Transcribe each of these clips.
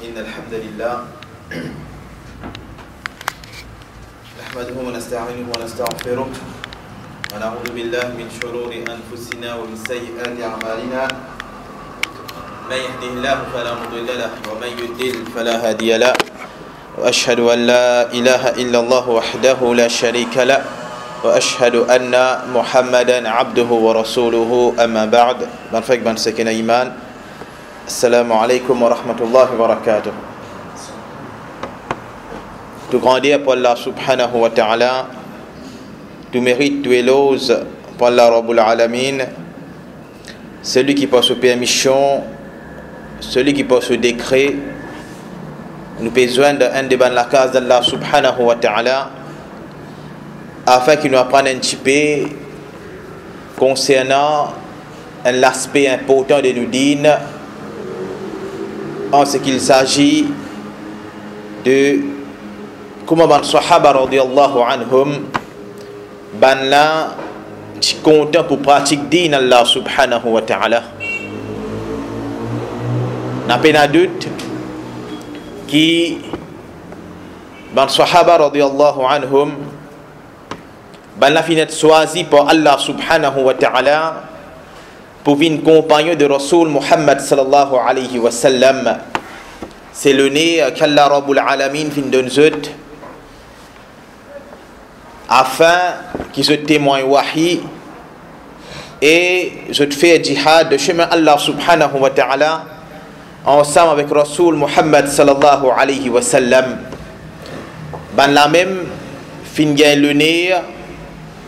إن الحمد لله نحمده ونستعينه ونستغفره ونعوذ بالله من شرور أنفسنا ومن سيئات أعمالنا من يهده الله فلا مضل له ومن يضلل فلا هادي له وأشهد أن لا إله إلا الله وحده لا شريك له وأشهد أن محمدا عبده ورسوله أما بعد من فك من سكن إيمان Assalamu alaikum wa rahmatullahi wa barakatuh. Tout grandir pour Allah subhanahu wa ta'ala, tout mérite, tout éloge pour Allah Rabbul Alamin, celui qui passe aux permissions, celui qui passe aux décrets. Nous besoin d'un débat la case d'Allah subhanahu wa ta'ala afin qu'il nous apprenne un petit peu concernant l'aspect important de nos dînes en ce qu'il s'agit de comment les Sahaba radiyallahu anhum ban la ci content pour pratiquer din Allah subhanahu wa ta'ala. N'a pas de doute qui les Sahaba radiyallahu anhum ban la finet choisi par Allah subhanahu wa ta'ala pour une compagnon de Rasoul Muhammad sallallahu alayhi wa sallam. C'est le nez qu'Allah Rabbul Alamin fin donne zut afin qu'il se témoigne wahi et je te fais jihad de chemin Allah subhanahu wa ta'ala ensemble avec Rasoul Muhammad sallallahu alayhi wa sallam. Ban la même fin gagne le nez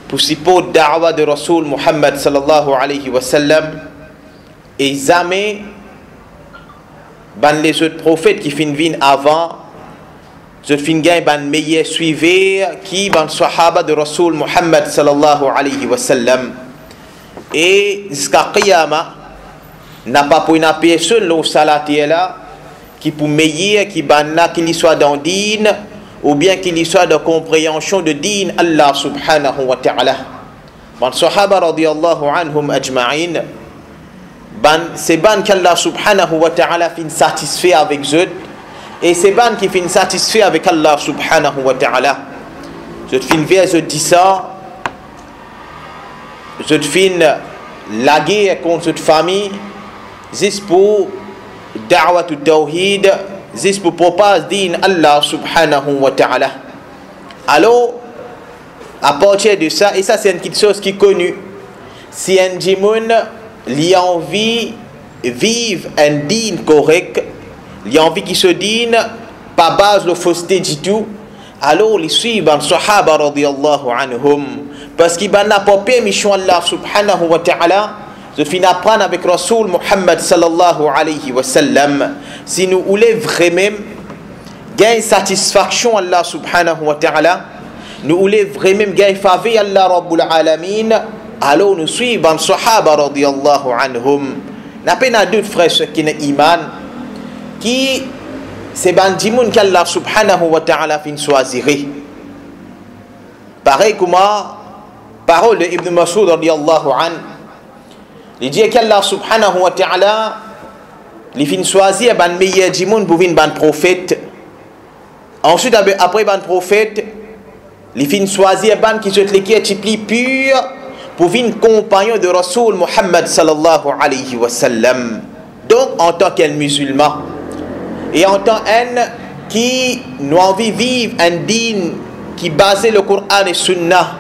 pour support da'wa de Rasoul Muhammad sallallahu alayhi wa sallam et jamais ban les autres prophètes qui fin vin avant je fin gain ban meilleur suivre qui ban sahaba de Rasoul Muhammad sallallahu alayhi wa sallam et jusqu'à qiyama n'a pas pour une personne le salati là qui pour meilleur qui ban là qu'il soit dans din ou bien qu'il y soit de compréhension de din Allah subhanahu wa ta'ala. Ban sahaba radiyallahu anhum ajma'in c'est ban qu'Allah subhanahu wa ta'ala fin satisfait avec eux et c'est ban qui fin satisfait avec Allah subhanahu wa ta'ala. Je te fin vers je dis ça, je te fin la guerre contre cette famille juste pour da'wa tu tawhid, juste pour propager din Allah subhanahu wa ta'ala. Alors, à partir de ça, et ça c'est une petite chose qui est connue, si un djimoun il a envie de vivre un din correct, il a envie qu'il se dîne pas base de fausseté du tout, alors il suit les sahaba radiyallahu anhum parce qu'il n'a pas permission Allah subhanahu wa ta'ala. Je finis apprendre avec Rasoul Muhammad sallallahu alayhi wa sallam. Si nous voulons vraiment gagner satisfaction Allah subhanahu wa ta'ala, nous voulons vraiment gagner faveur Allah Rabbul Alamin, alors nous suivons les Sahaba radiyallahu anhum. N'a pas de frères qui n'ont iman, qui c'est bandimoun qu'Allah subhanahu wa ta'ala fin choisirait. Pareil comme parole de Ibn Mas'ud radiyallahu anhu. Il dit qu'Allah subhanahu wa ta'ala il fin choisir ban meilleur du monde pour venir ban prophète. Ensuite après ban prophète il fin choisir ban qui soit qui est plus pur pour venir compagnon de Rasoul Muhammad sallallahu alayhi wa sallam. Donc en tant qu'un musulman et en tant qu'un qui nous envie vivre un din qui base le Coran et Sunnah,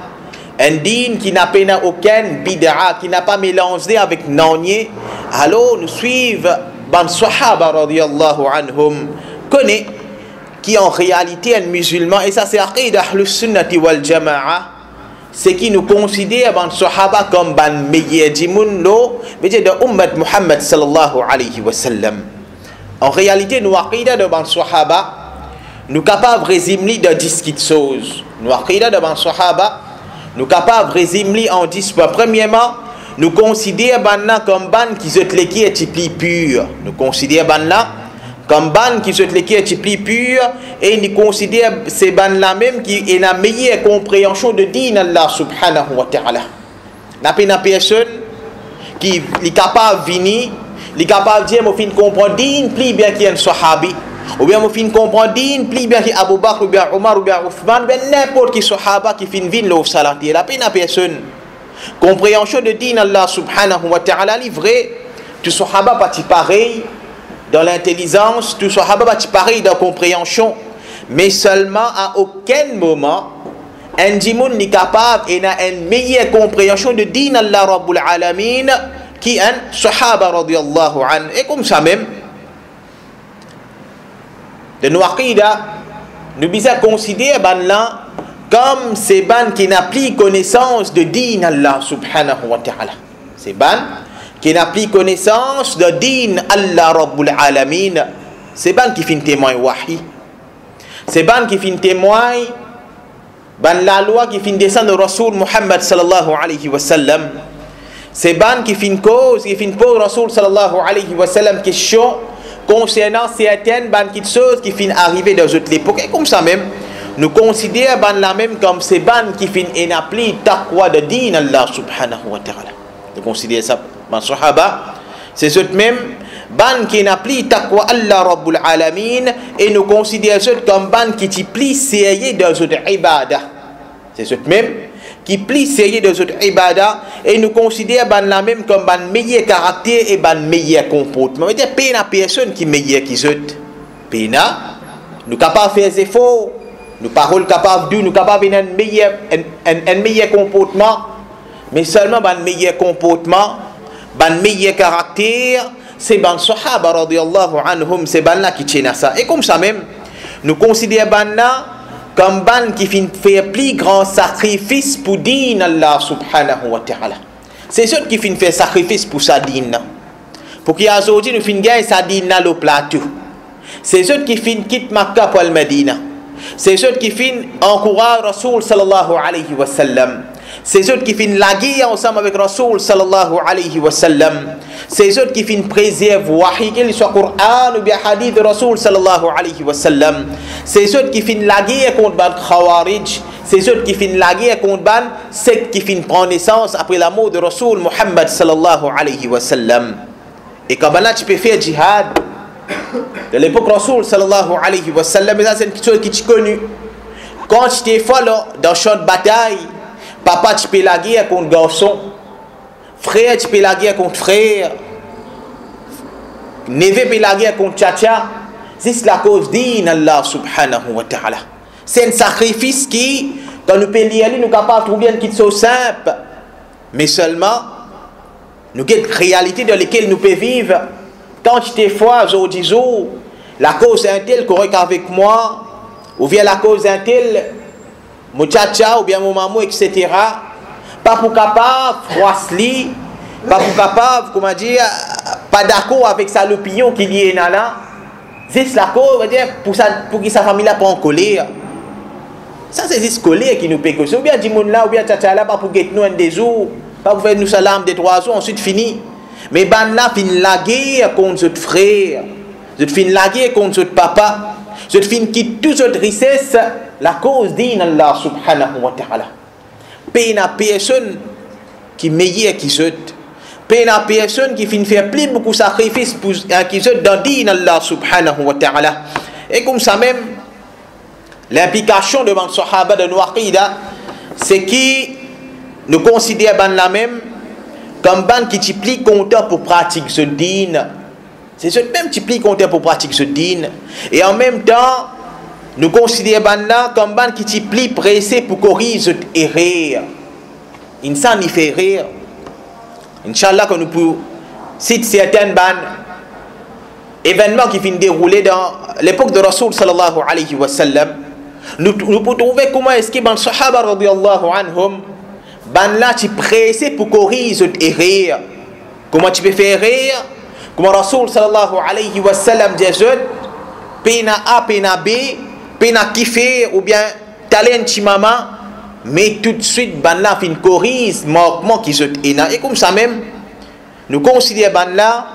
un din qui n'a pas aucun bid'a, qui n'a pas mélangé avec nanier, alors nous suivons ban sahaba radiyallahu anhum connaît qui en réalité un musulman, et ça c'est aqid ahlus sunnati wal jama'a, c'est qui nous considère ban sahaba comme ban meilleur djimoun lo mais de ummat Muhammad sallallahu alayhi wa sallam. En réalité nous aqida de ban sahaba nous capables résumer de 10 choses. Nous aqida de ban sahaba nous capables de résumer en 10 points. Premièrement, nous considérons banna comme ban qui se qui est plus pur. Nous considérons banna comme ban qui se qui est plus pur et nous considérons ces ban là même qui est la meilleure compréhension de din Allah subhanahu wa ta'ala. N'a pas une personne qui est capable de venir, il est capable de dire, je comprends din plus bien qu'il y a un sahabi. ou bien vous fin comprendre din plus bien que Abu Bakr ou bien Omar ou bien Othman, ben n'importe qui sahaba qui fin vin le salati la peine à personne compréhension de din Allah subhanahu wa ta'ala livré tout sahaba pas pareil dans l'intelligence, tout sahaba pas pareil dans la compréhension, mais seulement à aucun moment un djimoun n'est capable et n'a une meilleure compréhension de din Allah Rabbul Alamin qui un sahaba radiyallahu an. Et comme ça même de nos aqidah nous bisons considérer ban là comme ces ban qui n'a plus connaissance de din Allah subhanahu wa ta'ala, ces ban qui n'a plus connaissance de din Allah Rabbul Alamin, c'est ban qui fin témoin wahi, c'est ban qui fin témoin ban la loi qui fin descendre de Rasoul Muhammad sallallahu alayhi wa sallam, c'est ban qui fin cause qui fin pose Rasoul sallallahu alayhi wa sallam question concernant certaines ban qui choses qui fin arriver dans toute l'époque. Et comme ça même nous considérons ban la même comme ces ban qui fin enapli taqwa de din Allah subhanahu wa ta'ala. Nous considérons ça ban sahaba c'est ce même ban qui n'applique taqwa Allah Rabbul Alamin, et nous considérons ça comme ban qui t'y plie sérieux dans notre ibadah, c'est ce même qui plie sérieux dans notre ibadah, et nous considérons ban la même comme ban meilleur caractère et ban meilleur comportement. Mais il y a peine à personne qui meilleur qui zut peine nous capables de faire des efforts, nous paroles capables de nous capables d'un meilleur comportement, mais seulement ban meilleur comportement, ban meilleur caractère, c'est ban sahaba radiyallahu anhum, c'est ban là qui tient ça. Et comme ça même nous considérons ban là comme ban qui fait plus grand sacrifice pour din Allah subhanahu wa ta'ala. C'est ceux qui fin faire sacrifice pour sa din pour qu'il y a aujourd'hui nous fin gagner sa din là le plateau. C'est ceux qui fin quitte Makkah pour le Medina, c'est ceux qui fin encourage Rasoul sallallahu alayhi wa sallam, c'est ceux qui fin la guerre ensemble avec Rasoul sallallahu alayhi wa sallam, c'est ceux qui fin préserve wahi qu'il soit Coran ou bien hadith de Rasoul sallallahu alayhi wa sallam, c'est ceux qui fin la guerre contre ban Khawarij, c'est ceux qui fin la guerre contre ban secte qui fin prend naissance après la mort de Rasoul Muhammad sallallahu alayhi wa sallam. Et comme là tu peux faire jihad de l'époque Rasoul sallallahu alayhi wa sallam, mais ça c'est une chose qui tu connu quand tu t'es folle dans le champ de bataille. Papa, tu peux la guerre contre garçon. Frère, tu peux la guerre contre frère. Neveu peut la guerre contre tcha. C'est la cause din Allah subhanahu wa ta'ala. C'est un sacrifice qui, quand nous pouvons lire, nous sommes capables de trouver une chose simple. Mais seulement, nous avons une réalité dans laquelle nous pouvons vivre. Quand tu t'es foi, aujourd'hui, la cause est un tel correct avec moi, ou bien la cause est un tel mon tcha ou bien mon maman, etc. Pas pour capable froisseli, pas pour capable, comment dire, pas d'accord avec sa l'opinion qu'il y a là. C'est la cause, on va dire, pour que sa famille là pas en colère. Ça c'est juste colère qui nous paye que ça. Ou bien Dimoun là, ou bien tcha là, pas pour guetter nous un des jours, pas pour faire nous salam des 3 jours, ensuite fini. Mais ban là, fin la guerre contre notre frère, je fin la guerre contre notre papa, je fin quitte toute notre richesse. La cause din Allah subhanahu wa ta'ala. Peine à personne qui meilleur qui saute. Peine à personne qui finit faire plus beaucoup de sacrifices pour qui saute dans din Allah subhanahu wa ta'ala. Et comme ça même, l'implication de ban sahaba de nos aqidah, c'est qui nous considère ban la même comme ban qui t'y plie content pour pratiquer ce din. C'est ce même qui plie content pour pratiquer ce din. Et en même temps, nous considérons ban comme ban qui t'y plie pressé pour corriger et rire. Insan y fait rire. Inch'Allah, que nous pouvons citer certains ban événements qui viennent dérouler dans l'époque de Rasoul sallallahu alayhi wa sallam. Nous pouvons trouver comment est-ce que ban sahaba radiyallahu anhum ban là tu pressé pour corriger et rire. Comment tu peux faire rire? Comment Rasoul sallallahu alayhi wa sallam dit pena A, pena B, pena kiffer ou bien talent chimama, mais tout de suite ban là fin corrige manquement qui se ena. Et comme ça même nous considérons ban là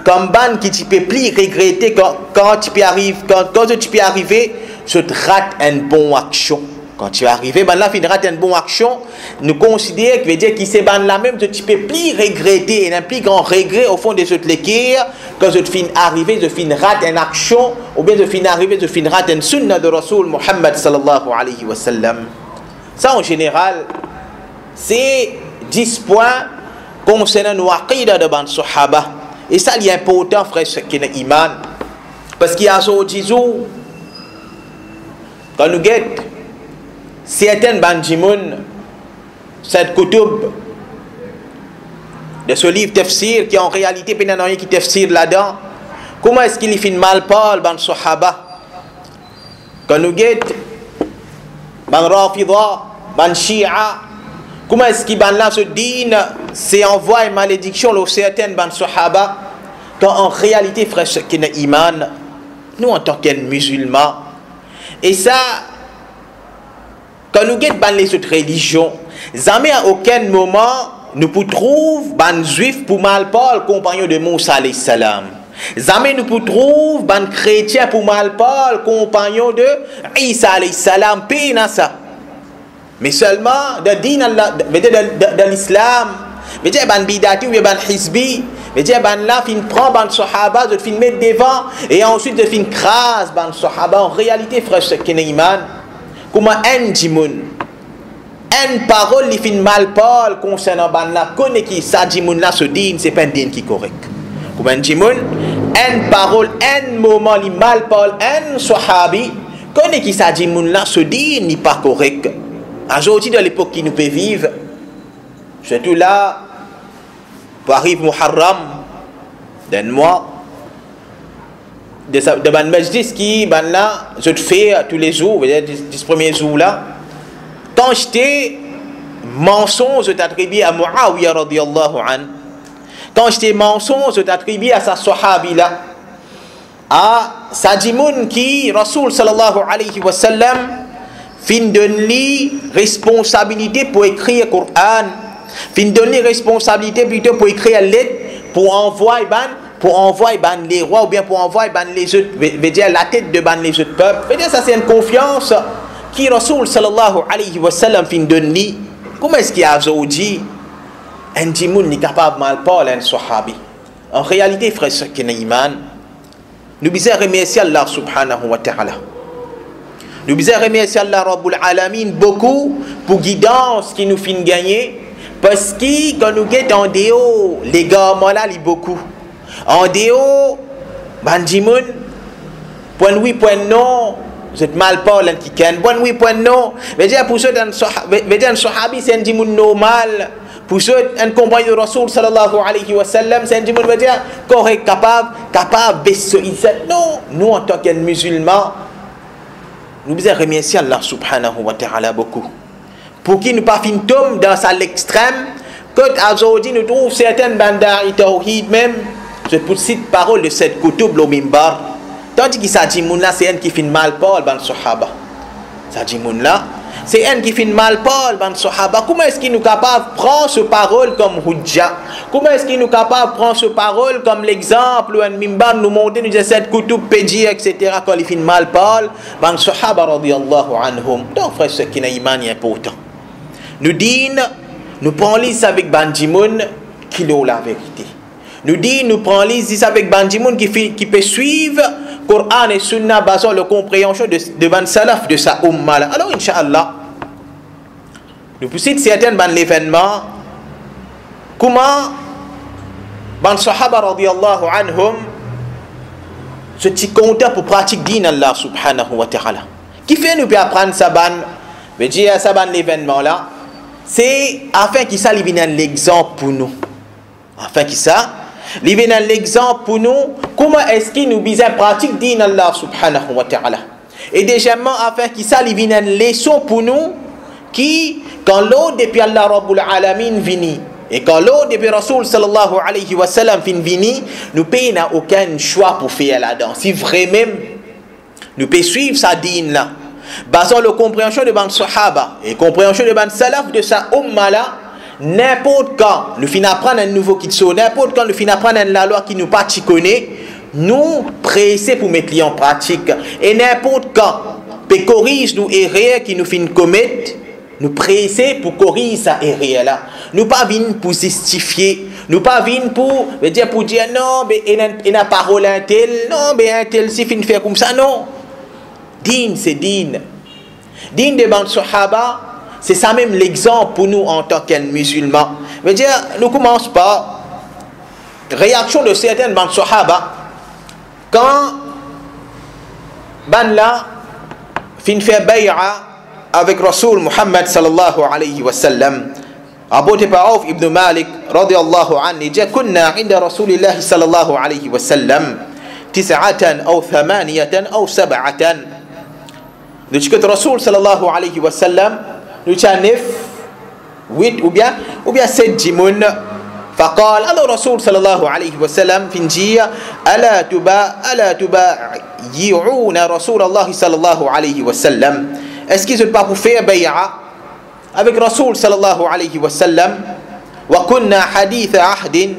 comme ban qui tu peux plus regretter quand tu peux arriver, quand tu peux arriver, je te rate une bonne action. Quand tu es arrivé, ben là, tu feras une bonne action. Nous considérons que c'est ben là même que tu peux plus regretter, et un plus grand regret au fond de cette lecture, que je fin arrivé, je fin rate une action, ou bien je fin arrivé, je fin rate une sunna de Rasul Muhammad sallallahu alayhi wa sallam. Ça, en général, c'est 10 points concernant nos aqidah de ban sahaba. Et ça, il est important, frère, ce qui est iman. Parce qu'il y a aujourd'hui, quand nous guettons, certaines bandjimoun, cette kutub de ce livre tafsir qui en réalité pas rien qui tafsir là-dedans, comment est-ce qu'il fait mal parle ban sahaba? Quand nous guettons, ban rafida, ban shi'a, comment est-ce qu'il ban là ce dîne, c'est envoie une malédiction aux certaines ban sahaba, quand en réalité, frère, ce qui est iman, nous en tant que musulmans, et ça, quand nous guettons les autres religions, jamais à aucun moment nous pouvons trouver ban juif pour mal parler compagnon de Moussa alayhi salam. Jamais nous pouvons trouver ban chrétien pour mal parler compagnon de Isa alayhi salam. Pina ça. Mais seulement de din Allah, de l'islam. Mais dire ban bidati ou ban hizbi. Mais dire ban là fin prend ban sahaba, de fin mettre devant et ensuite de fin crase ban sahaba. En réalité, frère, c'est qu'il y a iman. Comment un djimoun, une parole qui fait mal parle concernant ban la connaît qui ça djimoun là se dit c'est pas un din qui est correct. Comment un djimoun, une parole, un moment qui mal parle, un sahabi connaît qui ça djimoun là se dit n'est pas correct. Aujourd'hui dans l'époque qui nous peut vivre, surtout là, pour arriver Muharram d'un mois. De ban majlis qui ban là je te fais tous les jours, 10 premiers jours là, quand j'étais mensonge je t'attribue à Muawiyah radiyallahu an, quand j'étais mensonge je t'attribue à sa sahabi là, à Sadimoun qui Rasul sallallahu alayhi wa sallam fin donne-lui responsabilité pour écrire le Coran, fin donne-lui responsabilité plutôt pour écrire la lettre pour envoyer ban les rois ou bien pour envoyer ban les autres, veut dire la tête de ban les autres peuples. Veut dire ça c'est une confiance qui Rasul sallallahu alayhi wa sallam fin donne. Comment est-ce qu'il y a aujourd'hui un djimoun n'est capable de mal parler un sahabi? En réalité, frère, ce qui est iman, nous bisons remercier Allah subhanahu wa ta'ala. Nous bisons remercier Allah Rabbul Alamin beaucoup pour guidance qui nous fin gagner, parce que quand nous guettons en déo, les gars là, ils beaucoup. En déo, bandimoun, point oui, point non, vous êtes mal parlant qui ken, point oui, point non. Mais dire pour ceux d'un sahabi, c'est un djimoun normal. Pour ceux un compagnon de Rasul sallallahu alayhi wa sallam, c'est un djimoun, veut dire correct, capable baisser. Non, nous en tant que musulmans, nous devons remercier Allah subhanahu wa ta'ala beaucoup. Pour qu'il nous pas fin tombe dans ça l'extrême, que aujourd'hui nous trouvons certaines bandas et tawhid même. Je peux citer parole de cette kutub le mimbar. Tandis que ça dit moun là c'est un qui fait mal parle ban sahaba. Ça dit moun là c'est un qui fait mal parle ban sahaba. Comment est-ce qu'il nous capable prendre ce parole comme hujja? Comment est-ce qu'il nous capable prendre ce parole comme l'exemple où un mimbar nous montre nous dit cette kutub pédi etc. quand il fait mal parle ban sahaba radiyallahu anhum. Donc frère ce qui est iman est important. Nous disons nous prenons avec bandimoun qui est la vérité. Nous dit, nous prenons les avec bandimoun qui peut suivre Coran et Sunna basant la compréhension de ban salaf de sa umma. Alors, Inch'Allah, nous pouvons citer certains ban l'événement, comment ban sahaba radiyallahu anhum ce petit compte pour pratiquer din Allah subhanahu wa ta'ala. Qui fait nous peut apprendre ça ban, veut dire ça ban l'événement là, c'est afin qu'il ça vienne l'exemple pour nous. Afin qu'il ça il vient l'exemple pour nous comment est-ce qu'il nous besoin pratique din Allah subhanahu wa ta'ala et deuxièmement afin qu'il ça il vient une leçon pour nous qui quand l'eau depuis Allah Rabbul Alamin vini et quand l'eau depuis Rasul sallallahu alayhi wa sallam vini nous pays n'a aucun choix pour faire là-dedans si vraiment nous peut suivre sa din là basant la compréhension de ban sahaba et compréhension de ban salaf de sa umma là. N'importe quand nous finissons apprendre un nouveau kitso, n'importe quand nous finissons apprendre la loi qui nous pas connaît, nous pressés pour mettre en pratique. Et n'importe quand peut corriger nous erreurs qui nous fin commettre, nous presser pour corriger ça erreur là. Nous pas venir pour justifier, nous pas venir pour dire non, mais il n'a parole un tel, non, mais un tel si fin faire comme ça, non. Din c'est din. Din de ban sahaba, c'est ça même l'exemple pour nous en tant que musulmans. Mais dire, nous commence par réaction de certains ban sahaba quand ban là fin fait bay'a avec Rasul Muhammad sallallahu alayhi wa sallam. Abu Auf ibn Malik radiyallahu anhu dit كنا عند رسول الله صلى الله عليه وسلم 9 أو 8 أو 7. Nous que Rasul sallallahu alayhi wa sallam nous tient 9 8 ou bien 7 jimoun. فقال الله رسول صلى الله عليه وسلم في نجية ألا تبايعون رسول الله صلى الله عليه وسلم. Est-ce qu'ils ne pas pour faire bay'a avec Rasul sallallahu alayhi wa sallam? Wa kunna hadith ahdin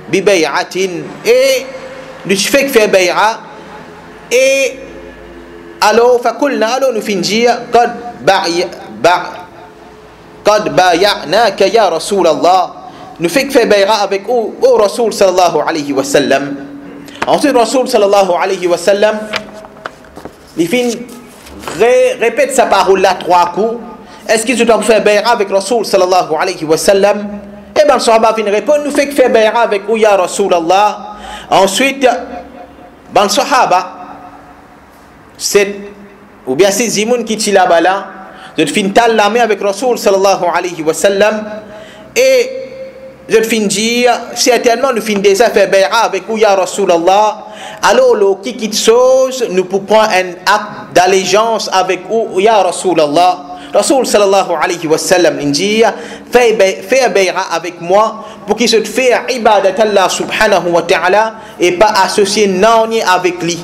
bi bay'atin, et nous fait faire bay'a, et alors fakulna, alors nous finir qad bay'naka ya Rasul Allah, nous fait faire bay'a avec au Rasul sallallahu alayhi wa sallam. Ensuite Rasul sallallahu alayhi wa sallam il finit répète sa parole là 3 coups. Est-ce qu'ils doivent faire bay'a avec Rasul sallallahu alayhi wa sallam? Et bien le sahaba vient répondre, nous fait faire bay'a avec ya Rasul Allah. Ensuite ben le sahaba ou bien c'est Zimoun qui tient là-bas là, je fin tal la main avec Rasul sallallahu alayhi wa sallam, et je fin dire certainement nous fin déjà faire bay'a avec ya Rasul Allah. Alors le qui quitte chose nous pour prendre un acte d'allégeance avec ya Rasul Allah. Rasul sallallahu alayhi wa sallam dit fais bay'a avec moi pour qu'il se fasse ibadat Allah subhanahu wa ta'ala et pas associer non avec lui.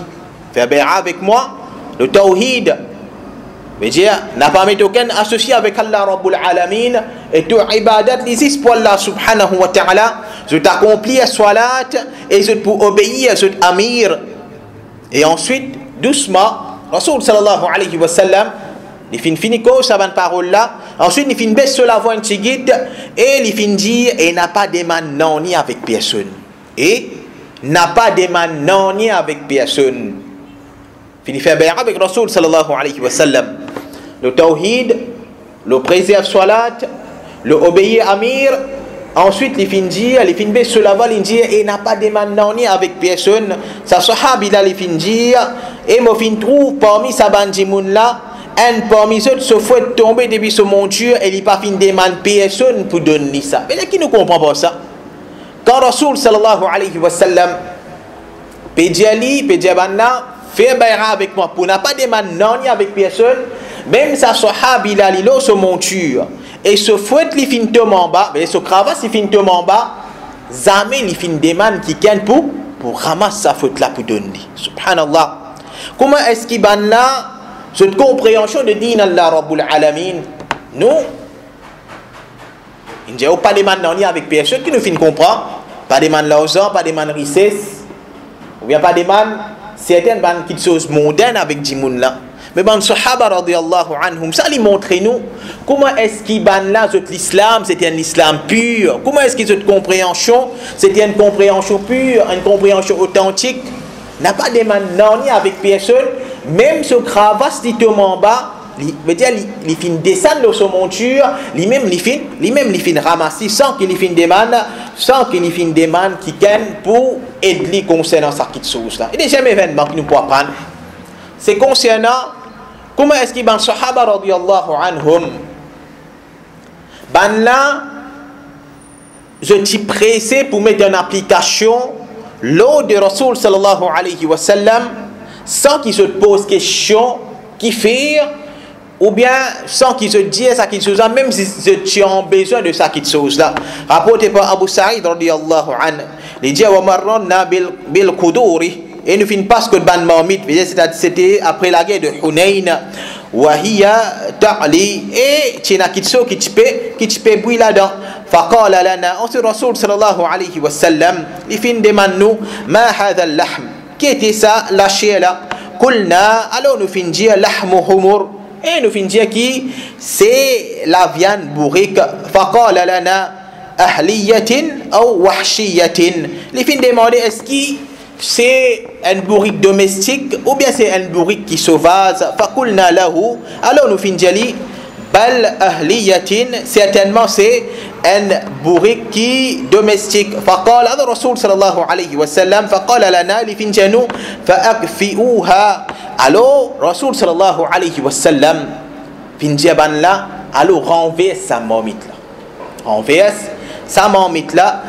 Fais bay'a avec moi, le tawhid veut dire n'a pas mis aucun associé avec Allah Rabbul Alamin, et tout ibadat l'existe pour Allah subhanahu wa ta'ala. Je t'accomplis la salat et je pour obéir à cet amir. Et ensuite doucement Rasul sallallahu alayhi wa sallam il finit ça van parole là. Ensuite il finit baisse sur la voix guide, et il finit dire et n'a pas de man non ni avec personne, et n'a pas de man non ni avec personne. Finit faire bay'a avec Rasul sallallahu alayhi wa sallam, le tawhid, le préserve salat, le obéir amir. Ensuite il finit dire il finit baisse sur la voix, il dit et n'a pas de man non ni avec personne. Sa sahabi là il finit dire et moi fin trouve parmi sa bandimoun là un parmi eux se fait tomber depuis ce monture, et il n'y a pas fin demande personne pour donner ça. Mais qui ne comprend pas ça? Quand Rasul sallallahu alayhi wa sallam pédiali pédiabanna fait bay'a avec moi pour n'a pas demande non avec personne, même sa sahabi là il a ce monture et ce fouet li fin tombe en bas, mais ce cravache il fin tombe en bas, jamais il fin demande qui gagne pour ramasser sa faute là pour donner. Subhanallah. Comment est-ce qu'il ban là cette compréhension de din Allah Rabbul Alamin? Nous il n'y a pas de man non avec personne qui nous fin comprendre, pas de man l'argent, pas de man richesse, ou bien pas de man certaines ban qui choses mondaines avec dimoun là. Mais ban sahaba radiyallahu anhum ça lui montre nous comment est-ce qu'il ban là l'islam c'était un islam pur, comment est-ce que cette compréhension c'était une compréhension pure, une compréhension authentique, n'a pas de man non avec personne. Même ce cravache qui tombe en bas, veut dire il fin descendre de son monture, lui-même il fin ramasser sans qu'il fin demande, qui gagne pour aider concernant ça qui chose là. Il y a jamais événement qui nous peut apprendre. C'est concernant comment est-ce qu'il ban sahaba radiyallahu anhum. Ban là je suis pressé pour mettre en application l'eau de Rasul sallallahu alayhi wa sallam, sans qu'il se pose question qui fait, ou bien sans qu'il se dise ça qu'il chose, même si tu as besoin de ça qu'il chose là. Rapporté par Abu Sa'id radiyallahu anhu, il dit wa marranna bil quduri, et nous finissons pas ce que ban marmite, c'était après la guerre de Hunayn, wa hiya ta'li, et tu n'as qu'il chose qui te peut bouillir là-dedans. فقال لنا ensuite Rasul sallallahu alayhi wa sallam il fin demande nous ma hadha al-lahm, qui était ça la chair là? kulna, alors nous fin dire lahmu humur, et nous fin dire qui c'est la viande bourrique. Faqala lana ahliyatin ou wahshiyatin. Les fin demander est-ce que c'est un bourrique domestique ou bien c'est un bourrique qui sauvage. Faqulna lahu, alors nous fin dire bal ahliyatin, certainement c'est un bourrique qui domestique. فقال هذا الرسول صلى الله عليه وسلم فقال لنا لفنجانو فأكفئوها. Alors Rasoul صلى الله عليه وسلم finjaban là, alors renverse sa marmite là, renverse sa marmite là.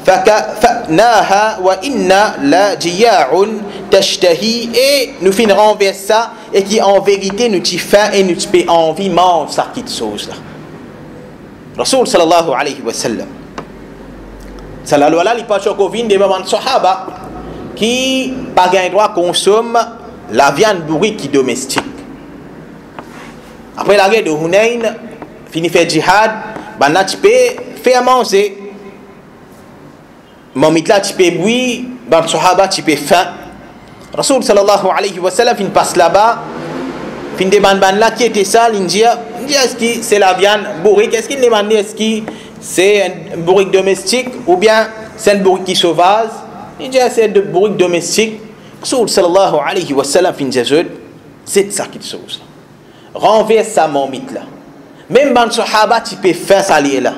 فكفأناها وإنا لجياع تشتهي, et nous fin renverse ça et qui en vérité nous t'y faim et nous t'y envie mange ça qui chose là. Rasoul sallallahu alayhi wa sallam sallallahu alayhi wa sallam des mamans sahaba qui pas gain droit consomme la viande bourrique qui domestique. Après la guerre de Hunayn fini faire jihad, banat tu peux faire manger mamit là tu peux boire, ban sahaba tu peux faim. Rasoul sallallahu alayhi wa sallam fin passe là-bas, fin demande ban là qui était ça, l'India est-ce que c'est la viande bourrique, est-ce qu'il demande est-ce que c'est un bourrique domestique ou bien c'est un bourrique qui sauvage. Il dit c'est un bourrique domestique. Rasoul sallallahu alayhi wa sallam fin jazud, c'est ça qui sauce renverse sa marmite là. Même ban sahaba tu peux faire ça là,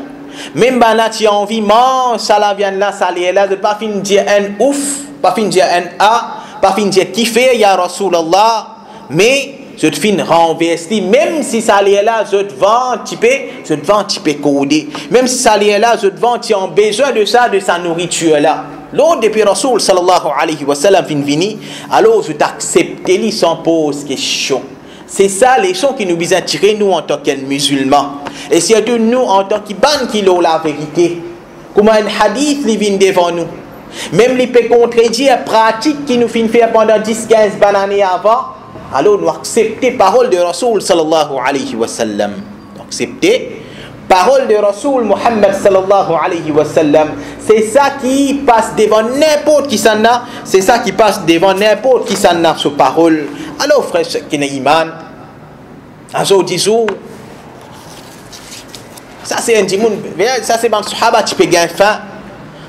même ban là tu as envie mange ça la viande là ça là, de pas fin dire un ouf, pas fin dire un a, pas fin dire kiffer ya Rasulallah, mais je te fin renverser, même si ça est là, je te vends, tu peux coder. Même si ça est là, je te vends, tu as besoin de ça, de sa nourriture là. L'autre depuis Rasoul sallallahu alayhi wa sallam fin vini, alors je t'accepte, lui sans pose question. C'est ça les choses qui nous visent à tirer nous en tant que musulmans. Et surtout nous en tant que ban qui l'ont la vérité. Comme un hadith qui vient devant nous. Même les peut contredire pratique qui nous fin faire pendant 10-15 années avant. Alors nous accepter parole de Rasoul sallallahu alayhi wa sallam. Accepter parole de Rasoul Muhammad sallallahu alayhi wa sallam. C'est ça qui passe devant n'importe qui s'en a. C'est ça qui passe devant n'importe qui s'en a sur parole. Alors frère qui n'a iman, azo disou, ça c'est un dimoun, ça c'est ban sahaba tu peux gagner faim.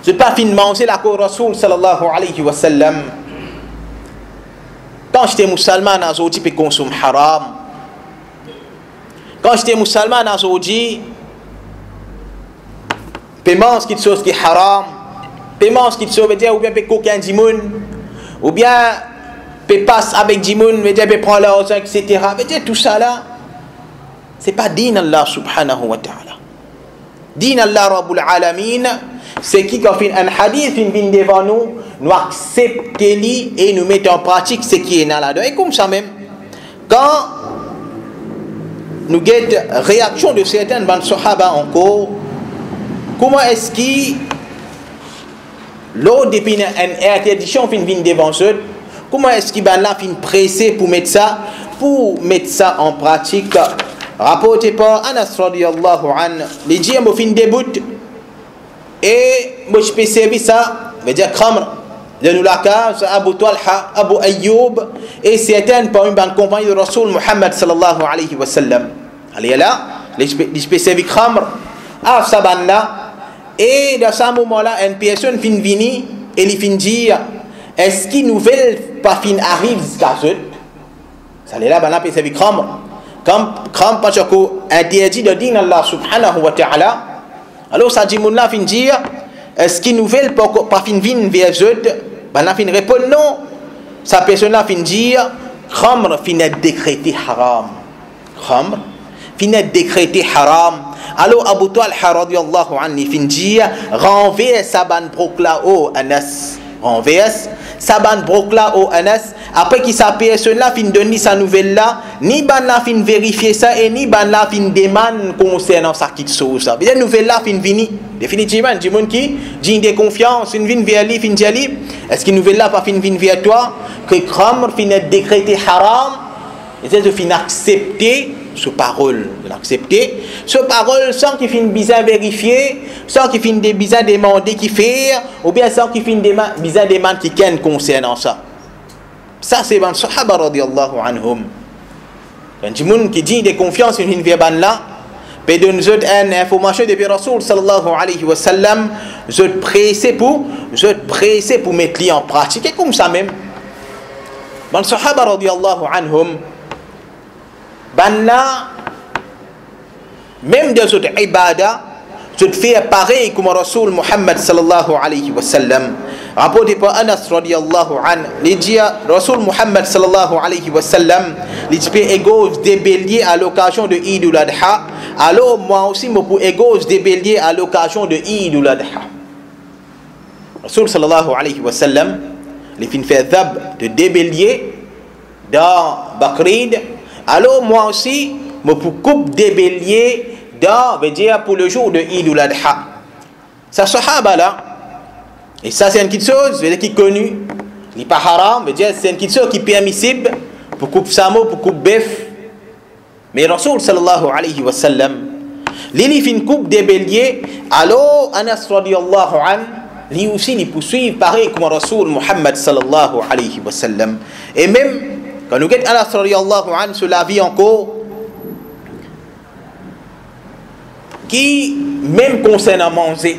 Je pas fin manger la cour Rasoul sallallahu alayhi wa sallam. Quand j'étais musulman, tu peux consommer haram. Quand j'étais musulman, tu peux manger quelque chose qui est haram. Tu peux manger quelque chose, ou bien tu peux coquin dimoun, ou bien tu peux passer avec dimoun, tu peux prendre l'argent, etc. Tout ça là, ce n'est pas din Allah subhanahu wa ta'ala. Din Allah rabbul alamin, c'est qui quand fait un hadith vient devant nous, nous acceptons et nous mettons en pratique ce qui est là-dedans. Et comme ça même, quand nous avons réaction de certains ban sahaba encore, comment est-ce que l'autre depuis une interdiction vient devant eux, comment est-ce qu'il ban là fin pressé pour mettre ça en pratique. Rapporté par Anas radiyallahu anhu, les dieux me fin début et moi je peux servir ça, veut dire khamr, de nous la case, Abu Talha, Abu Ayyub et certains parmi les compagnons de Rasoul Muhammad sallallahu alayhi wa sallam. Allez là, les peux servir khamr, à saban là, et dans ce moment-là, une personne fin vini et il fin dire, est-ce qu'une nouvelle pas fin arrive jusqu'à eux? Ça allait là, ben là peut servir khamr. Comme parce que interdit de din Allah subhanahu wa ta'ala, alors ça dit mon là fin dire est-ce qu'une nouvelle pas fin vin vers eux, ben là fin répond non, sa personne là fin dire khamr fin décrété haram, khamr fin décrété haram. Alors Abu Talha radiyallahu anhu fin dire renverse sa ban procla au Anas, renverse sa ban procla au Anas. Après qu'il sa personne là fin donner sa nouvelle là, ni ban là fin vérifier ça et ni ban là fin demande concernant ça qui chose ça. Bien nouvelle là fin vini définitivement du monde qui digne de confiance une vin vers lui fin jali. Est-ce que nouvelle là pas fin vin vers toi que khamr fin décrété haram et c'est de fin accepter ce parole, l'accepter ce parole sans qu'il fin bizarre vérifier, sans qu'il fin des bizarre demander qui faire ou bien sans qu'il fin bizarre demander qui ken concernant ça. Ça c'est ban sahaba radiyallahu anhum. Quand tu moun qui dit de confiance une vie ban là, peut donner une information depuis Rasoul sallallahu alayhi wa sallam, je te pressé pour mettre en pratique. Et comme ça même. Ban sahaba radiyallahu anhum, ban là, même des autres ibadah, je te fais pareil comme Rasoul Muhammad sallallahu alayhi wa sallam. Rapporté par Anas radiyallahu anhu, il dit Rasoul Muhammad sallallahu alayhi wa sallam, il dit égose des béliers à l'occasion de Eid al-Adha. Alors moi aussi, je peux égose des béliers à l'occasion de Eid al-Adha. Rasoul sallallahu alayhi wa sallam, il fait dhab de des béliers dans Bakrid. Alors moi aussi, je peux couper des béliers pour le jour de Eid al-Adha. Ça sahaba là, et ça c'est une petite chose qui est connue, il n'est pas haram, c'est une petite chose qui est permissible pour couper samo, pour couper bœuf. Mais Rasoul sallallahu alayhi wa sallam, il fait une coupe des béliers. Alors Anas radiyallahu anhu, lui aussi il poursuit pareil comme Rasoul Muhammad sallallahu alayhi wa sallam. Et même quand nous regardons Anas radiyallahu anhu sur la vie encore, qui même concernant manger,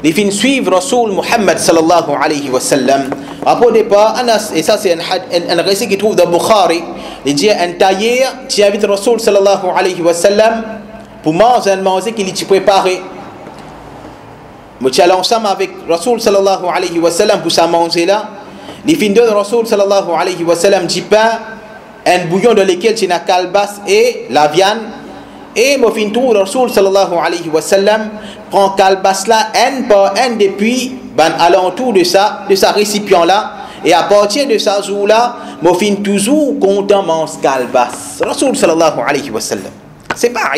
il finit suivre Rasoul Muhammad sallallahu alayhi wa sallam. Rapporté par Anas, et ça c'est un récit qui trouve dans Bukhari, il dit un tailleur qui invite Rasoul sallallahu alayhi wa sallam pour manger un manger qu'il y préparé. Moi je suis allé ensemble avec Rasoul sallallahu alayhi wa sallam pour ça manger là. Il finit de Rasoul sallallahu alayhi wa sallam du pain, un bouillon dans lequel il y a la calebasse et la viande. Et mon fin tout Rasoul sallallahu alayhi wa sallam prend calebasse là un par un depuis alentour de sa récipient là, et à partir de sa jour là mon fin toujours content mange calebasse. Rasoul sallallahu alayhi wa sallam, c'est pas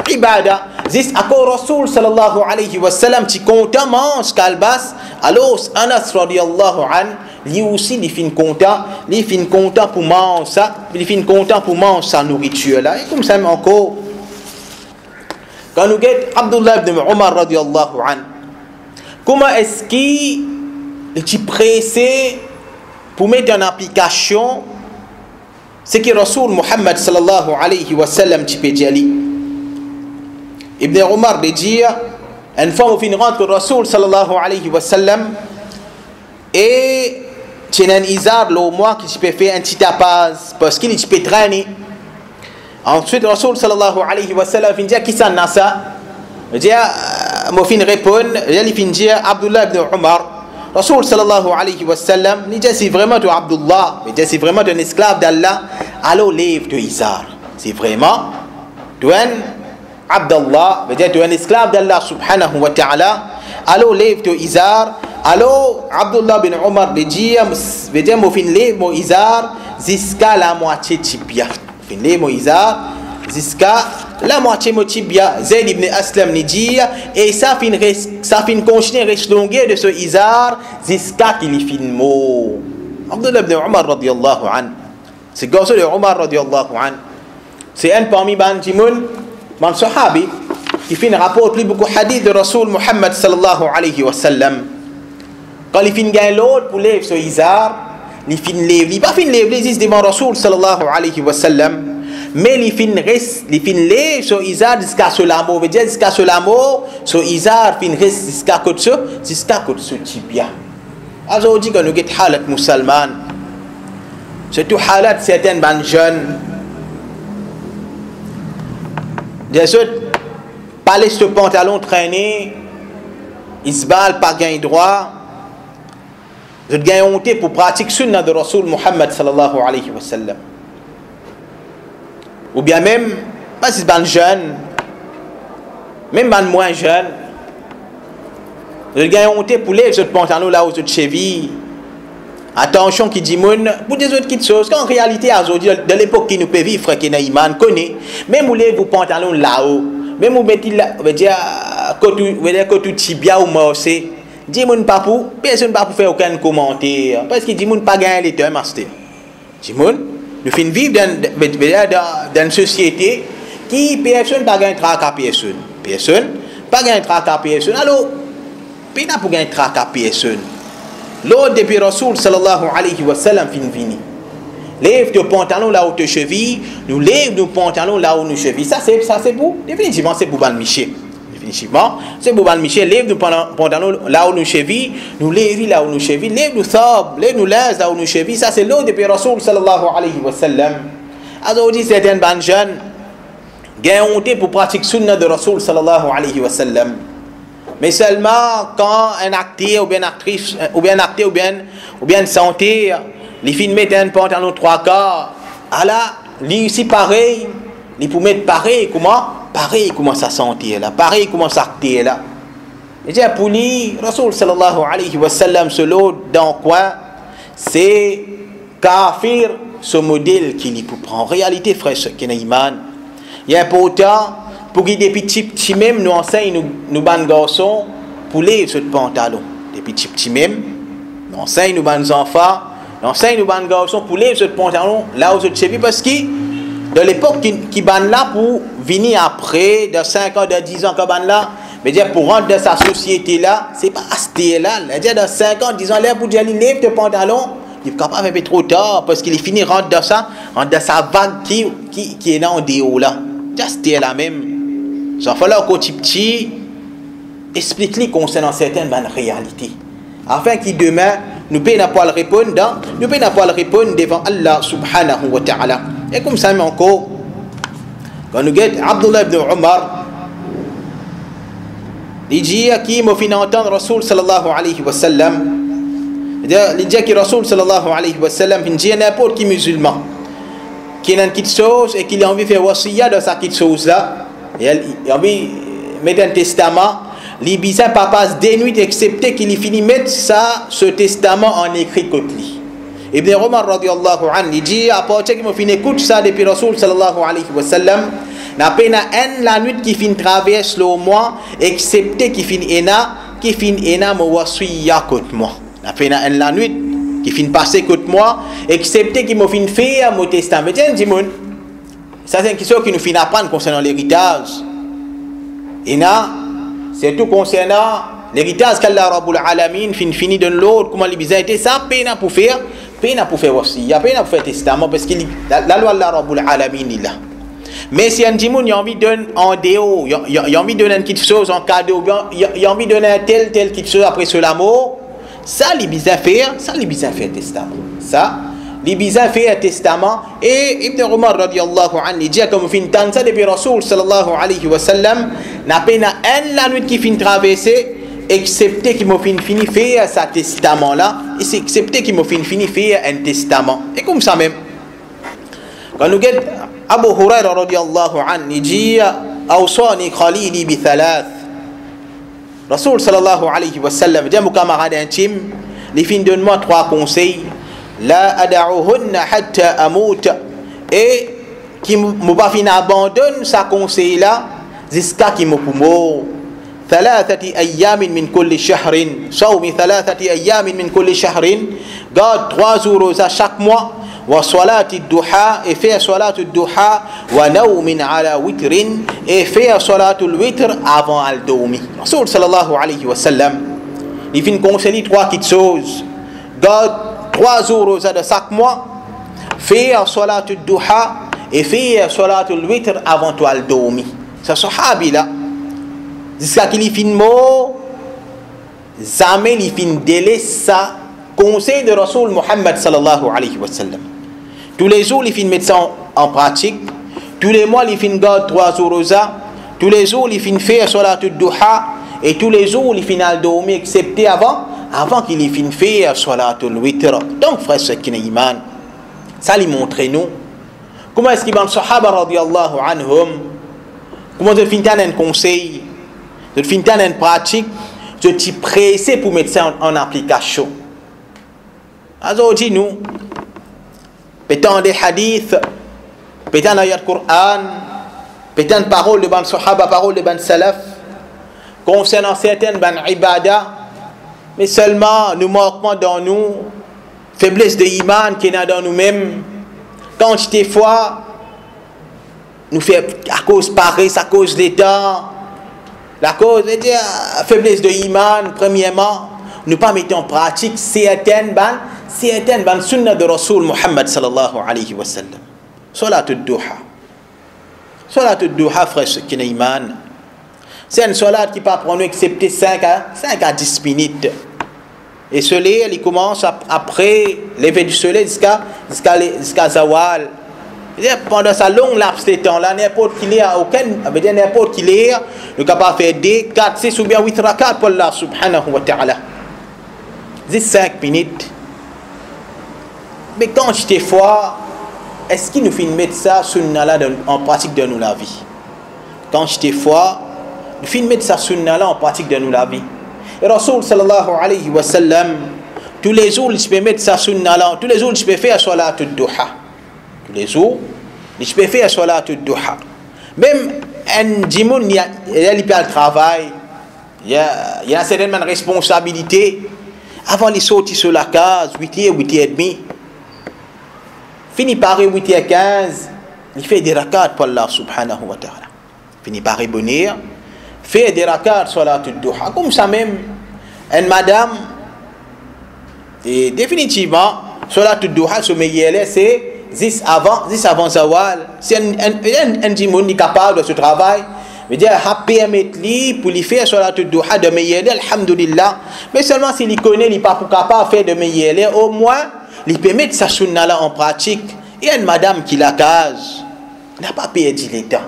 ibadah, juste à cause Rasoul sallallahu alayhi wa sallam qui content mange calebasse. Alors Anas radiyallahu anhu, lui aussi il fin content pour manger ça, il fin content pour manger sa nourriture là. Et comme ça encore quand nous regardons Abdullah ibn Umar radiyallahu anhu, comment est-ce qu'il est pressé pour mettre en application ce que Rasoul Muhammad sallallahu alayhi wa sallam peut dire. Ibn Umar dit une fois où il rentre Rasoul sallallahu alayhi wa sallam et c'est un izar le mois qui peut faire un petit tapage parce qu'il peut traîner. Ensuite Rasoul sallallahu alayhi wa sallam il dit qui ça n'a ça, il dit mon fin répond, il dit Abdullah ibn Umar. Rasoul sallallahu alayhi wa sallam, il dit c'est vraiment de Abdullah, il dit c'est vraiment un esclave d'Allah, alors lève de izar, c'est vraiment de Abdullah, il dit un esclave d'Allah subhanahu wa ta'ala, alors lève de izar. Alors Abdullah bin Umar il dit mon fin lève mon izar jusqu'à la moitié tibia, fin lève mon izar jusqu'à la moitié de tibia. Zayd ibn Aslam dit et ça fin continuer reste longueur de ce izar jusqu'à qu'il fin mot. Abdullah ibn Umar radiyallahu anhu, c'est garçon de Umar radiyallahu anhu, c'est un parmi ban sahabi qui fin rapporte plus beaucoup hadith de Rasoul Muhammad sallallahu alayhi wa sallam. Quand il fin gagne l'autre pour lever ce izar, il fin lève, il pas fin lève les devant Rasoul sallallahu alayhi wa sallam, mais il fin lève ce izar jusqu'à ce lamo, veut dire jusqu'à ce lamo, ce izar fin reste jusqu'à côté ce tibia. Alors on dit que nous get halat musulman, surtout halat certaines ban jeunes, des autres pas laisser ce pantalon traîner, ils se balent pas gain droit. Vous avez honte pour pratiquer sunna de Rasoul Muhammad sallallahu alayhi wa sallam. Ou bien même, pas si c'est jeune, même moins jeune, vous avez honte pour les autres pantalons là aux autres chevilles. Attention qui dit moun, pour des autres petites choses, qu'en réalité, aujourd'hui, de l'époque qui nous peut vivre, qui n'a iman, connaît, même vous levez vos pantalons là-haut, même vous mettez là, vous dire, que tu tibia ou morcé. Dis moun pas pour personne pas pour faire aucun commentaire parce que dis moun pas gagner les deux master. Dis moun nous fin vivre dans une société qui personne pas gagner trac à personne pas gagner trac à personne. Alors pina pour gagner trac à personne l'autre depuis Rasoul sallallahu alayhi wa sallam fin fini. Lève tes pantalons là où tes chevilles, nous lève nos pantalons là où nos chevilles. Ça c'est pour, définitivement c'est pour Ban Miché. Définitivement, c'est pour Ban Miché. Lève nos pantalons là où nos chevilles, nous lève là où nos chevilles, lève nos sabres, lève nos linges là où nos chevilles. Ça c'est l'autre depuis Rasoul sallallahu alayhi wa sallam. Aujourd'hui certaines bandes jeunes gagnent honte pour pratiquer sunna de Rasoul sallallahu alayhi wa sallam. Mais seulement quand un acteur ou bien actrice ou bien acteur ou bien santé les filles mettent un pantalon 3/4 là lui aussi pareil il pour mettre pareil comment ça sentir là pareil comment ça acter là et dire pour lui Rasoul sallallahu alayhi wa sallam solo dans quoi c'est kafir ce modèle qu'il pour prendre en réalité frère ce qui est iman il y a important pour que des petits même nous enseignent nous ban garçons pour les ce pantalon des petits même nous enseignent nous ban enfants nous enseignent nous ban garçons pour les ce pantalon là où je sais parce que de l'époque qui ban là pour venir après de 5 ans de 10 ans que ban là mais dire pour rentrer dans sa société là c'est pas acheter là dire de 5 ans 10 ans là pour dire lève tes pantalons il est capable un peu trop tard parce qu'il est fini rentre dans sa vague qui est dans des hauts là juste là même ça fait là qu'au petit explique-lui concernant certaines réalités afin qu'il demain nous puissions pas le répondre devant Allah subhanahu wa ta'ala et comme ça mais encore quand nous guette Abdullah ibn Umar il dit à qui m'a fait entendre Rasoul sallallahu alayhi wa sallam il dit que Rasoul sallallahu alayhi wa sallam il dit à n'importe qui musulman qui a une petite chose et qui a envie de faire wasiya de sa petite chose là et il a envie de mettre un testament les bizarres papa se dénuit excepté qu'il finit mettre ça ce testament en écrit contre lui. Ibn Umar radiyallahu anhu il dit à partir qu'il m'a fini écoute ça depuis Rasoul sallallahu alayhi wa sallam n'a peine la nuit qui finit traverse le mois excepté qui finit ena mo wasiya contre moi n'a peine la nuit qui finit passer contre moi excepté qu'il m'a fini faire mon testament tiens Dimon ça c'est une question qui nous finit apprendre concernant l'héritage ena c'est tout concernant l'héritage qu'Allah Rabbul Alamin fini de l'autre comment les bizarres étaient ça peine pour faire wasiya peine pour faire testament parce que la loi Allah Rabbul Alamin est là mais si un dimoun a envie de donner en déo il a envie de donner une petite chose en cadeau il a envie de donner telle petite chose après cela mot ça les bizarres faire testament ça les bizarres faire testament et Ibn Umar radiyallahu anhu dit comme fin tant ça depuis Rasoul sallallahu alayhi wa sallam n'a peine la nuit qui fin traverser excepté qu'il m'a fini faire sa testament là et c'est excepté qu'il m'a fini faire un testament et comme ça même quand nous guette Abu Hurairah radiyallahu anhu dit awsani khalili bi thalath Rasoul sallallahu alayhi wa sallam dit à mon camarade intime les fins donne-moi 3 conseils la ad'uhunna hatta amut et qui me pas fin abandonne sa conseil là jusqu'à qui me mort 3 أيام من كل شهر صوم 3 أيام من كل شهر garde 3 jours à chaque mois وصلاة الضحى et faire صلاة الضحى ونوم على وتر et faire صلاة الوتر avant al dormir Rasoul sallallahu alayhi wa sallam il fin conseiller 3 petites choses garde 3 jours de chaque mois faire صلاة الضحى et faire صلاة الوتر avant toi al dormir ça sahabi là jusqu'à qu'il fin mot jamais il fin délai ça conseil de Rasoul Muhammad sallallahu alayhi wa sallam tous les jours il fin mettre ça en pratique tous les mois il fin garde 3 jours rosa tous les jours il fin faire salatul duha et tous les jours il fin al dormir excepté avant qu'il fin faire salatul witr donc frère ce qui est iman ça lui montre nous comment est-ce qu'ils ban sahaba radiyallahu anhum comment de fin un conseil de fin en pratique je t'y pressé pour mettre ça en application aujourd'hui nous pétant des hadiths pétant l'ayat Coran pétant parole de ban sahaba parole de ban salaf concernant certaines ban ibadah mais seulement nous manquons dans nous faiblesse de iman qui est dans nous-mêmes quantité de fois nous fait à cause paresse à cause d'état la cause est faiblesse de iman premièrement nous pas mettre en pratique certaines sunna de Rasul Muhammad sallallahu alayhi wa sallam. Salatul duha. Salatul duha, frère, qui n'est iman. C'est une salat qui peut prendre excepté 5 à 10 minutes. Et ce lait, il commence après lever du soleil jusqu'à Zawal. Pendant sa longue laps de temps, là, n'importe qui est, n'importe qui est, le capable de faire des 4, 6 ou bien 8 rakats pour Allah subhanahu wa ta'ala. C'est 5 minutes. Mais quand j'étais fort, est-ce qu'il nous fait mettre ça sunna là en pratique de nous la vie? Quand j'étais fort, nous fait mettre ça sunna là en pratique de nous la vie. Et Rasul sallallahu alayhi wa sallam, tous les jours, je peux mettre ça sunna là, tous les jours, je peux faire salatul duha. Tous les jours, je peux faire salatul duha. Même un djimoun, il y a le travail, il y a certainement une responsabilité. Avant de sortir sur la case, 8h, 8h30, fini par 8h15, il fait des rakats pour Allah subhanahu wa ta'ala. Fini par revenir, fait des rakats salatul duha. Comme ça même, une madame, et définitivement, salatul duha, ce meilleur, c'est 10 avant Zawal. Si un djimoun est capable de ce travail, veut dire permettre lui pour lui faire salatul duha de meilleur, alhamdulillah. Mais seulement s'il connaît, il n'est pas capable de faire de meilleur, au moins il peut mettre sa sunna là en pratique. Il y a une madame qui la case, n'a pas perdu le temps,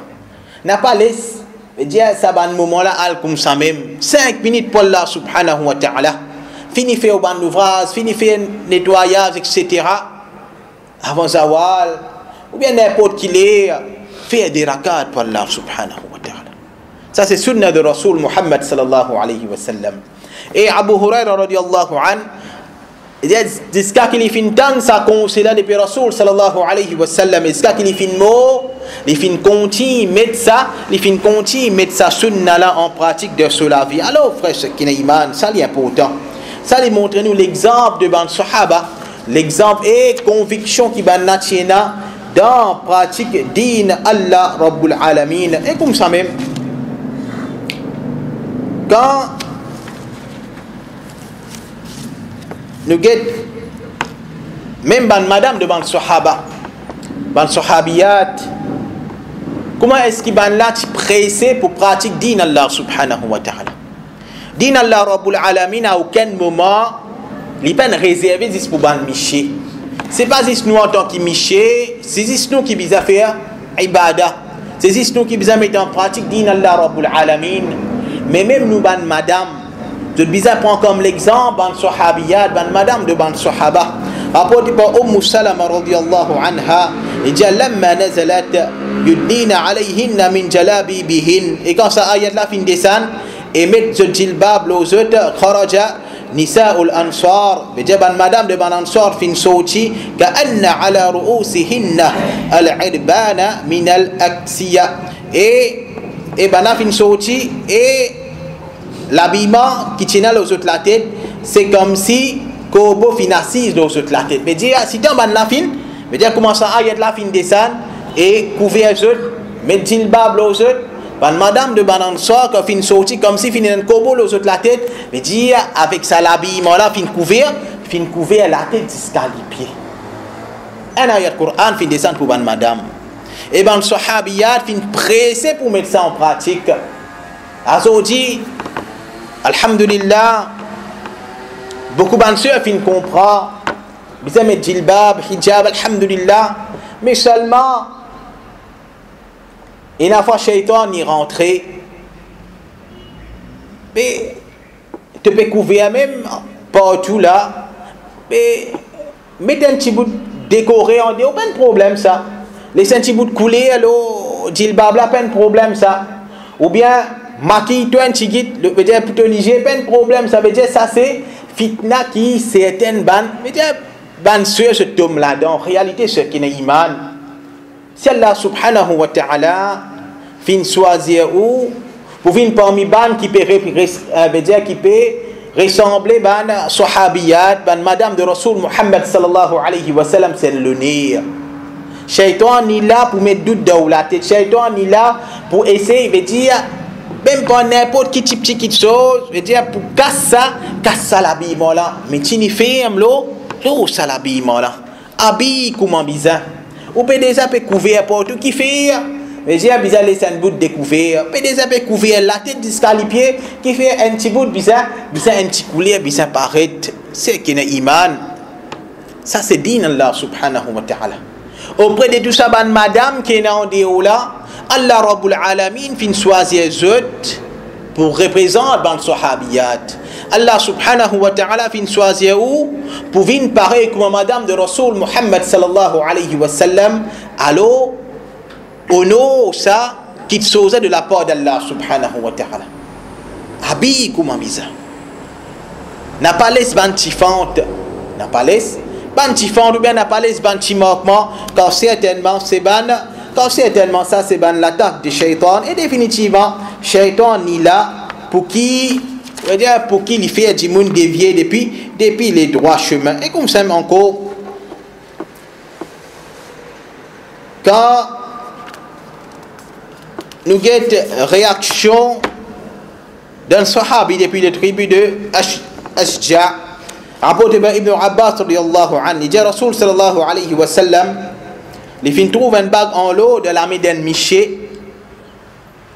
n'a pas laissé, veut dire ça va un moment là comme ça même 5 minutes pour Allah subhanahu wa ta'ala, fini faire au ban d'ouvrage, fini faire nettoyage, etc. avant Zawal, ou bien n'importe qui l'est, faire des rakats pour Allah subhanahu wa ta'ala. Ça c'est sunna de Rasul Muhammad sallallahu alayhi wa sallam. Et Abu Huraira radiallahu an, jusqu'à qu'il finisse sa conseil depuis Rasul sallallahu alayhi wa sallam, jusqu'à qu'il finisse mot, il finit continue mettre ça sunna là en pratique de cela vie. Alors frère, ce qui est iman, ça est important. Ça lui montre nous l'exemple de ban sahaba, l'exemple et conviction qui ban natiena dans pratique din Allah Rabbul Alamin. Et comme ça même, quand nous guettons même ban madame de ban sahaba, ban sahabiyat, comment est-ce qu'il ban là pressé pour pratiquer din Allah subhanahu wa ta'ala? Din Allah Rabbul Alamin à aucun moment il n'est pas réservé juste pour ban miché. C'est pas juste nous en tant que miché, c'est juste nous qui bisons faire ibadah, c'est juste nous qui bisons mettre en pratique din Allah Rabbul Alamin. Mais même nous ban madame, je bisons prendre comme l'exemple ban sahabiyat, ban madame de ban sahaba. Rapporté par Salama radiyallahu anha, il dit lamma nazalat yudnina alayhinna min jalabibihin, et quand ça ayat là fin descend et mettre ce djilbab aux autres, kharaja nisa'ul ansar, bejaban madame de ban ansar fin sauti ka anna ala ru'usihinna al-irbana min al-aksiya, et bana fin sauti, et l'habillement qui tient aux autres la tête, c'est comme si Kobo fin assise aux autres la tête. Mais dire si dans ban la fin, mais dire comment ça ayat la fin descend et couvert les autres, mettre djilbab aux autres. Ban madame de ban ansar quand fin sorti comme si fin un kobo aux autres la tête, mais dire avec ça l'habillement là fin couvert la tête jusqu'à les pieds. Un ayat Coran fin descend pour ban madame. Et ban sahabiyat fin pressé pour mettre ça en pratique. Azodi alhamdulillah, beaucoup ban sœurs fin comprend, bisa mettre djilbab, hijab, alhamdulillah, mais seulement et une fois shaitan y rentré, mais tu peux couvrir même partout là, mais mettre un petit bout décoré en dit aucun problème ça. Laisse un petit bout de couler le djilbab là, pas de problème ça. Ou bien maquille-toi un petit guide, le veut dire plutôt léger, pas de problème, ça veut dire ça c'est fitna qui certaines bandes, veut dire ban sur ce tome là, en réalité ce qui n'est iman. Si Allah subhanahu wa ta'ala fin choisir ou pour venir parmi ban qui peut ressembler ban sahabiyat, ban madame de Rasul Muhammad sallallahu alayhi wa sallam, c'est le nez. Shaitan est là pour mettre doute dans la tête, shaitan est là pour essayer de dire même pas n'importe qui type petite chose, je veux dire, pour casser ça l'habillement là. Mais tu n'y fais un l'eau ça l'habillement là. Habille comment bizarre. Ou peut déjà peut couvrir pour tout qui fait. Mais j'ai bizarre laisser un bout de découvert. Peut déjà peut couvrir la tête jusqu'à les pieds qui fait un petit bout bizarre un petit couler, bizarre paraître. C'est qui n'est iman. Ça c'est din Allah subhanahu wa ta'ala. Auprès de tout ça, madame qui est dans des hauts là, Allah Rabbul Alamin fin choisir zot pour représenter ban sahabiyat. Allah subhanahu wa ta'ala fin choisir ou pour venir pareil comme madame de Rasoul Muhammad sallallahu alayhi wa sallam. Alors, honor ça qui te de la part d'Allah subhanahu wa ta'ala. Habille comme un bizarre. N'a pas laissé bantifante. N'a pas laissé bantifante ou bien n'a pas laissé bantimortement. Car certainement c'est ban. Car certainement ça c'est ban l'attaque du shaitan. Et définitivement, shaitan ni là pour qui il fait du monde dévier depuis les droits chemins. Et comme ça encore, quand nous avons réaction d'un sahabi depuis les tribus de Ashja, rapporté par Ibn Abbas radiyallahu anhu, il dit Rasoul sallallahu alayhi wa sallam, il fin trouve une bague en l'eau de l'armée d'un Miché.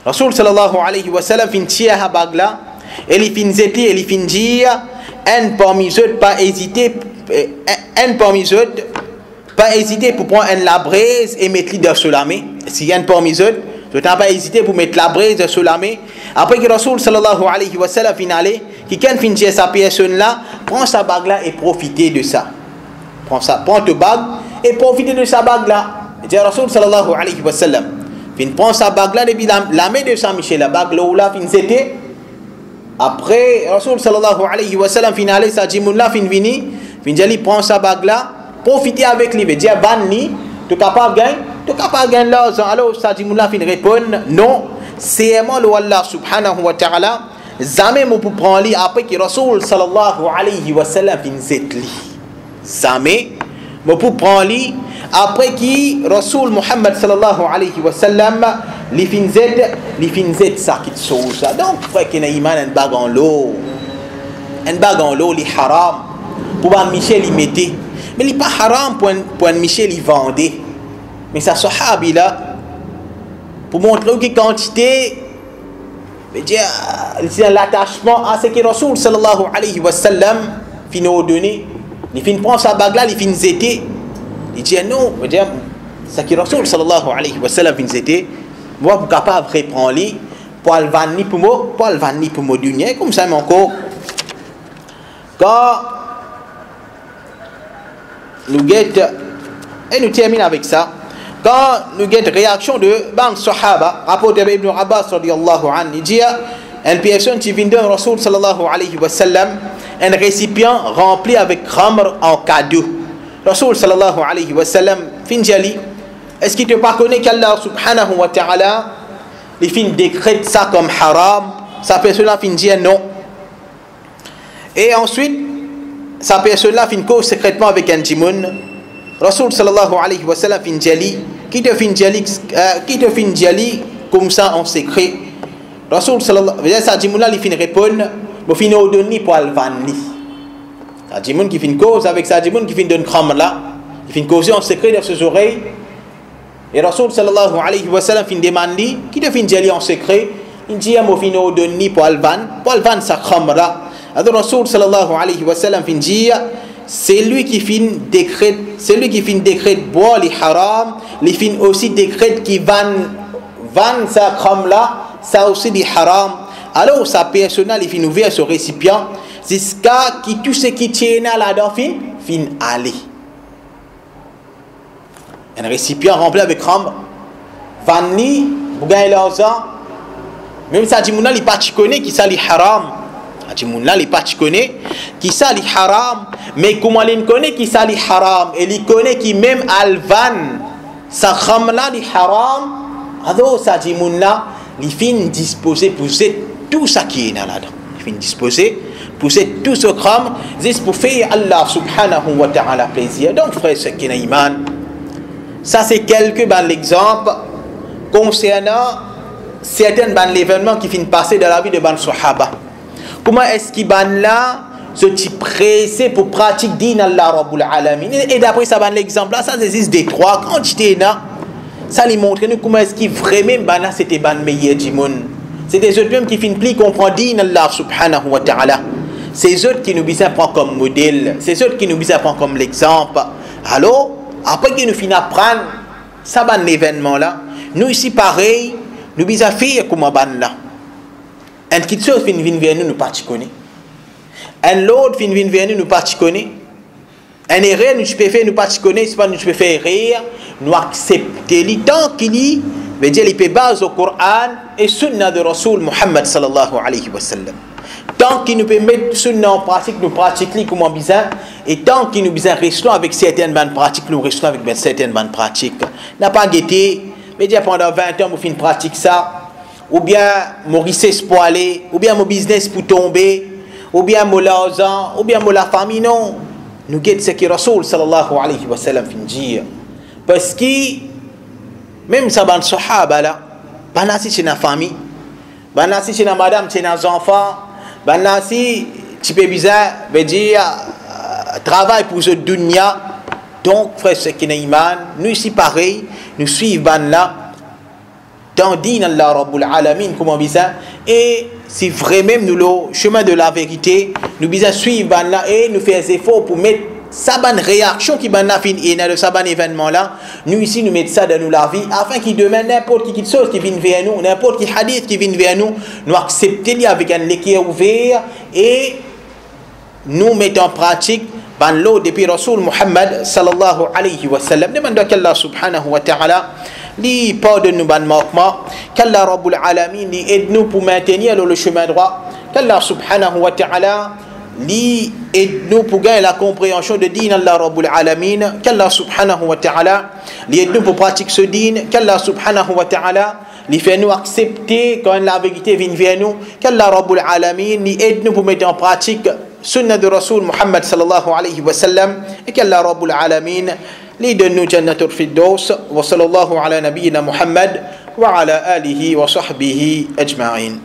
Rasoul sallallahu alayhi wa sallam fin tire la bague là, et il fin zéter, il fin dire, un parmi eux pas hésiter pour prendre la braise et mettre dans sur la main. Si y a un parmi eux, je n'ai pas hésité pour mettre la braise sur la main. Après que Rasoul sallallahu alayhi wa sallam finale, qui quand finit sa personne là, prend sa bague là et profiter de ça. Prends ta bague et profiter de sa bague là. Et Rasoul sallallahu alayhi wa sallam, prend sa bague là depuis la main de Saint-Michel, la bague là où là fin c'était. Après Rasoul sallallahu alayhi wa sallam finale sa jimoun là fin vini, prend sa bague là, profiter avec lui, veut dire ban ni, tu capable gagner l'argent. Alors ça dit moula fin répond non, c'est vraiment Allah subhanahu wa ta'ala jamais mo pour prendre li après que Rasoul sallallahu alayhi wa sallam fin zetli. Jamais mo pour prendre li après que Rasoul Muhammad sallallahu alayhi wa sallam li fin zet ça qui chose. Donc frère qui n'a iman un bag en l'eau li haram pour un Michel y mettait. Mais il n'est pas haram pour un Michel y vendait. Mais ça sahabi là, pour montrer quelle quantité, l'attachement à ce que Rasoul sallallahu alayhi wa sallam fin nous donné. Il fin prend sa bague là, il fin zéter. Il dit non, ce que Rasoul sallallahu alayhi wa sallam fin zéter, moi pour capable de reprendre lui, pour le vendre pour moi dunya, comme ça mais encore. Quand nous guettons, et nous terminons avec ça. Quand nous avons une réaction de Ban Sahaba, rapporté par Ibn Abbas radiyallahu anhu, il dit une personne qui vient d'un Rasoul sallallahu alayhi wa sallam, un récipient rempli avec khamr en cadeau. Rasoul sallallahu alayhi wa sallam, fin jali, est-ce qu'il ne te pas connaît qu'Allah subhanahu wa ta'ala, il fin décrète ça comme haram, sa personne là fin dit non. Et ensuite, sa personne là fin cause secrètement avec un djimoun. Rasoul sallallahu alayhi wa sallam fin jali, qui te fin jali comme ça en secret. Rasoul sallallahu alayhi wa sallam, sa djimoun là, il fin répondre, mais fin au donner pour le vendre. Sa djimoun qui fin cause avec sa djimoun qui fin donne khamr là, il fin causer en secret dans ses oreilles. Et Rasoul sallallahu alayhi wa sallam fin demande, qui te fin jali en secret, il dit, mais fin au donner pour le vendre sa khamr là. Alors Rasoul sallallahu alayhi wa sallam fin dit, c'est lui qui fin décrète boire les haram, les fin aussi décrète qui vend sa khamr là, ça aussi des haram. Alors sa personne il fin ouvert ce récipient jusqu'à qui tout ce qui tient là-dedans fin aller. Un récipient rempli avec khamr, vanni, vous gagnez l'argent, même ça dit mouna il pas connaît qui ça les haram. Là, les pas connaît qui ça li haram, mais comment il connaît qui ça li haram, et il connaît qui même alvan sa khamla li haram, alors ça dit là, il fin disposer pour tout ça qui est là-dedans, il fin disposer pour tout ce khamr, juste pour faire Allah subhanahu wa ta'ala plaisir. Donc frère ce qui est iman, ça c'est quelques l'exemple concernant certains ban l'événement qui finit passer dans la vie de ban sahaba. Comment est-ce qu'ils ban là ce type pressé pour pratiquer din Allah Rabbul Alamin? Et d'après ça ban l'exemple là, ça existe des trois quantités là. Ça lui montre nous comment est-ce qu'ils vraiment ban là c'était ban meilleur du monde. C'est des autres même qui finissent plus comprendre din Allah subhanahu wa ta'ala. C'est eux qui nous disent prendre comme modèle, c'est eux qui nous disent prendre comme l'exemple. Alors, après qu'ils nous finissent apprendre ça ban l'événement là, nous ici pareil, nous disons faire comme ban là. Un qui chose vient vers nous pas connaît. Un l'autre vient vers nous pas connaît. Un erreur nous peut faire nous pas connaît, c'est pas nous peut faire rire, nous accepter le temps qu'il y veut dire il peut base au Coran et sunna de Rasul Muhammad sallallahu alayhi wa sallam. Tant qu'il nous peut mettre sunna en pratique, nous pratiquons comme on besoin, et tant qu'il nous besoin restons avec certaines bonnes pratiques, nous restons avec certaines bonnes pratiques. N'a pas guetté, mais dire pendant 20 ans vous finissez pratique ça, ou bien mon richesse pour aller, ou bien mon business pour tomber, ou bien mon l'argent, ou bien mon la famille, non. Nous guettons ce que Rasul sallallahu alayhi wa sallam fin dire. Parce que même ça ban sahaba là, banasi chez la famille, banasi chez la madame, chez les enfants, banasi tu peux bizarre, veut dire travail pour ce dunya. Donc frère ce qui n'est iman, nous ici pareil, nous suivons ban là dans din Allah Rabbul Alamin comme on dit ça, et si vraiment nous le chemin de la vérité, nous bisons suivre ban là et nous faire des efforts pour mettre sa bonne réaction qui ban la fin et dans ce bon événement là, nous ici nous mettons ça dans nous la vie afin qu'il demain n'importe qui chose qui vienne vers nous, n'importe qui hadith qui vienne vers nous, nous accepter avec un l'équerre ouvert et nous mettons en pratique ban l'eau depuis Rasul Muhammad sallallahu alayhi wa sallam. Demandons qu'Allah subhanahu wa ta'ala li pardonne nous ban manquement, qu'Allah Rabbul Alamin li aide nous pour maintenir le chemin droit, qu'Allah subhanahu wa ta'ala li aide nous pour gagner la compréhension de din Allah Rabbul Alamin, qu'Allah subhanahu wa ta'ala li aide nous pour pratiquer ce din, qu'Allah subhanahu wa ta'ala li fait nous accepter quand la vérité vient vers nous, qu'Allah Rabbul Alamin li aide nous pour mettre en pratique sunna de Rasul Muhammad sallallahu alayhi wa sallam, et qu'Allah Rabbul Alamin li donne nous jannatul firdaus. Wa sallallahu ala nabiyyina Muhammad wa ala alihi wa sahbihi ajma'in.